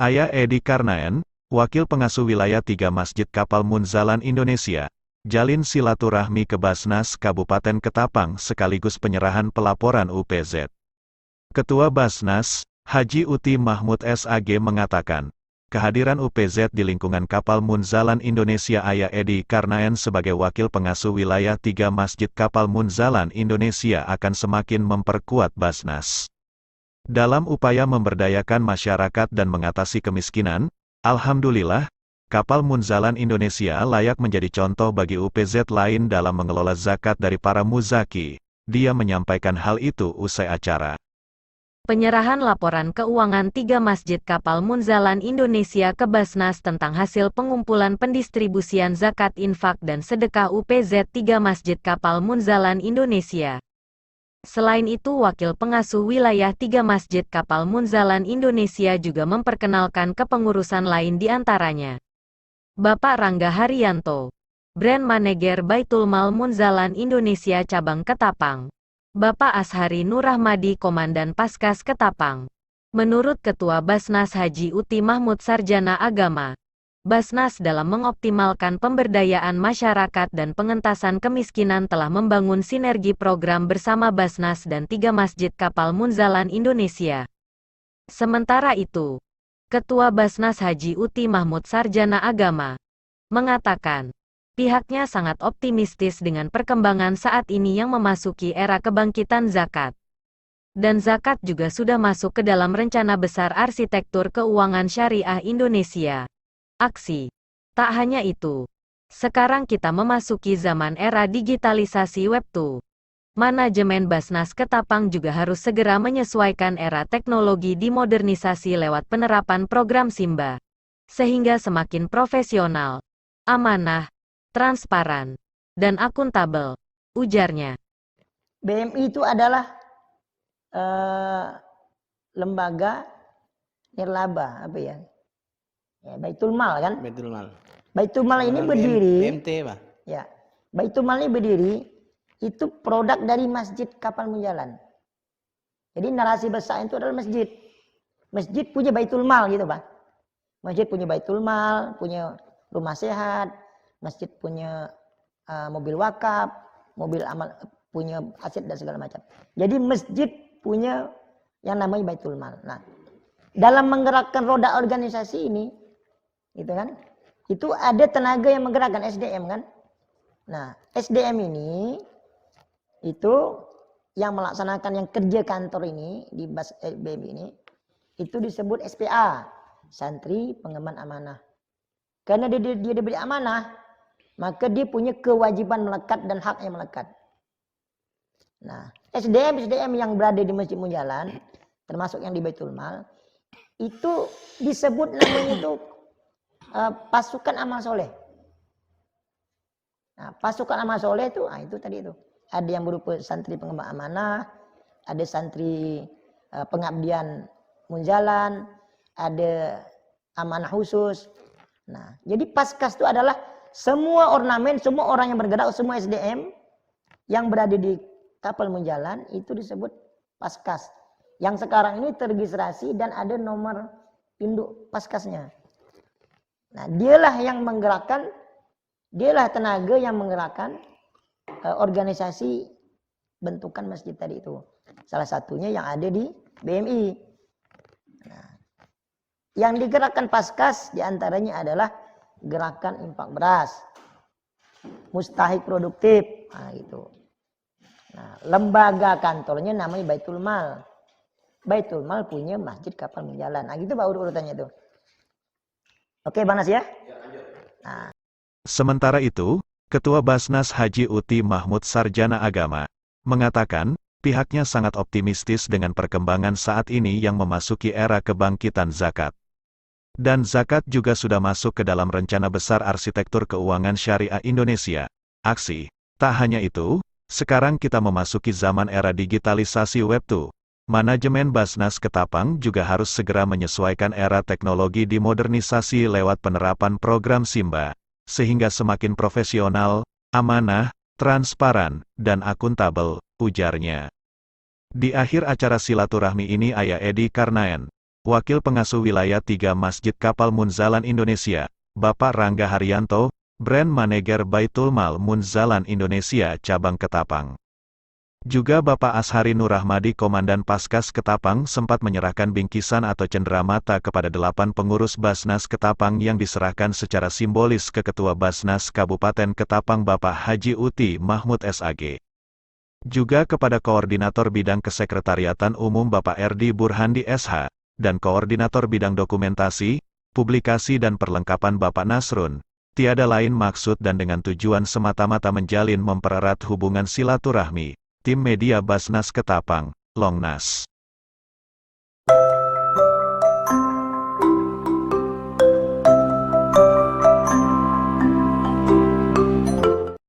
Ayah Edi Karnaen, Wakil Pengasuh Wilayah 3 Masjid Kapal Munzalan Indonesia, jalin silaturahmi ke Basnas Kabupaten Ketapang sekaligus penyerahan pelaporan UPZ. Ketua Basnas, Haji Uti Mahmud SAG mengatakan, kehadiran UPZ di lingkungan Kapal Munzalan Indonesia Ayah Edi Karnaen sebagai Wakil Pengasuh Wilayah 3 Masjid Kapal Munzalan Indonesia akan semakin memperkuat Basnas. Dalam upaya memberdayakan masyarakat dan mengatasi kemiskinan, alhamdulillah, Kapal Munzalan Indonesia layak menjadi contoh bagi UPZ lain dalam mengelola zakat dari para muzaki. Dia menyampaikan hal itu usai acara penyerahan laporan keuangan 3 Masjid Kapal Munzalan Indonesia ke Basnas tentang hasil pengumpulan pendistribusian zakat infak dan sedekah UPZ 3 Masjid Kapal Munzalan Indonesia. Selain itu, Wakil Pengasuh Wilayah 3 Masjid Kapal Munzalan Indonesia juga memperkenalkan kepengurusan lain di antaranya Bapak Rangga Haryanto, Brand Manager Baitul Mal Munzalan Indonesia Cabang Ketapang, Bapak Ashari Nurrahmadi Komandan Paskas Ketapang. Menurut Ketua Basnas Haji Uti Mahmud Sarjana Agama, Basnas dalam mengoptimalkan pemberdayaan masyarakat dan pengentasan kemiskinan telah membangun sinergi program bersama Basnas dan 3 Masjid Kapal Munzalan Indonesia. Sementara itu, Ketua Basnas Haji Uti Mahmud Sarjana Agama mengatakan, pihaknya sangat optimistis dengan perkembangan saat ini yang memasuki era kebangkitan zakat. Dan zakat juga sudah masuk ke dalam rencana besar arsitektur keuangan syariah Indonesia. Aksi. Tak hanya itu, sekarang kita memasuki zaman era digitalisasi Web 2. Manajemen Basnas Ketapang juga harus segera menyesuaikan era teknologi dimodernisasi lewat penerapan program Simba, sehingga semakin profesional, amanah, transparan, dan akuntabel, ujarnya. BMI itu adalah lembaga nirlaba, apa ya? Baitul Mal kan? Baitul Mal. Baitul Mal ini berdiri. BMT, Pak. Ya. Baitul Mal ini berdiri itu produk dari Masjid Kapal Munzalan. Jadi narasi besar itu adalah masjid. Masjid punya Baitul Mal gitu, Pak. Masjid punya Baitul Mal, punya rumah sehat, masjid punya mobil wakaf, mobil amal, punya aset dan segala macam. Jadi masjid punya yang namanya Baitul Mal. Nah, dalam menggerakkan roda organisasi ini, gitu kan? Itu ada tenaga yang menggerakkan SDM kan? Nah, SDM ini itu yang melaksanakan yang kerja kantor ini di BMI ini itu disebut SPA, Santri Pengemban Amanah. Karena dia diberi amanah, maka dia punya kewajiban melekat dan hak yang melekat. Nah, SDM yang berada di Masjid Munzalan, termasuk yang di Baitul Mal, itu disebut namanya itu pasukan amal soleh. Nah, pasukan amal soleh itu tadi itu. Ada yang berupa santri pengemban amanah, ada santri pengabdian Munzalan, ada amanah khusus. Nah, jadi Paskas itu adalah semua ornamen, semua orang yang bergerak, semua SDM yang berada di Kapal Munzalan itu disebut Paskas. Yang sekarang ini terregistrasi dan ada nomor induk Paskasnya. Nah, dialah yang menggerakkan, dialah tenaga yang menggerakkan organisasi bentukan masjid tadi itu. Salah satunya yang ada di BMI. Nah, yang digerakkan Paskas diantaranya adalah gerakan infak beras, mustahik produktif, nah itu. Nah, lembaga kantornya namanya Baitul Mal. Baitul Mal punya Masjid Kapal Munzalan. Nah, gitu Pak urutannya tuh. Oke, Bang Nas ya? Nah. Sementara itu, Ketua Basnas Haji Uti Mahmud Sarjana Agama mengatakan, pihaknya sangat optimistis dengan perkembangan saat ini yang memasuki era kebangkitan zakat. Dan zakat juga sudah masuk ke dalam rencana besar arsitektur keuangan syariah Indonesia. Aksi. Tak hanya itu, sekarang kita memasuki zaman era digitalisasi Web 2. Manajemen Basnas Ketapang juga harus segera menyesuaikan era teknologi dimodernisasi lewat penerapan program Simba, sehingga semakin profesional, amanah, transparan, dan akuntabel, ujarnya. Di akhir acara silaturahmi ini Ayah Edi Karnaen Wakil Pengasuh Wilayah 3 Masjid Kapal Munzalan Indonesia, Bapak Rangga Haryanto, Brand Manager Baitul Mal Munzalan Indonesia Cabang Ketapang. Juga Bapak Ashari Nurahmadi Komandan Paskas Ketapang sempat menyerahkan bingkisan atau cenderamata kepada 8 pengurus Basnas Ketapang yang diserahkan secara simbolis ke Ketua Basnas Kabupaten Ketapang Bapak Haji Uti Mahmud SAG. Juga kepada Koordinator Bidang Kesekretariatan Umum Bapak Erdi Burhandi SH, dan Koordinator Bidang Dokumentasi, Publikasi dan Perlengkapan Bapak Nasrun. Tiada lain maksud dan dengan tujuan semata-mata menjalin mempererat hubungan silaturahmi. Tim Media Basnas Ketapang, Longnas.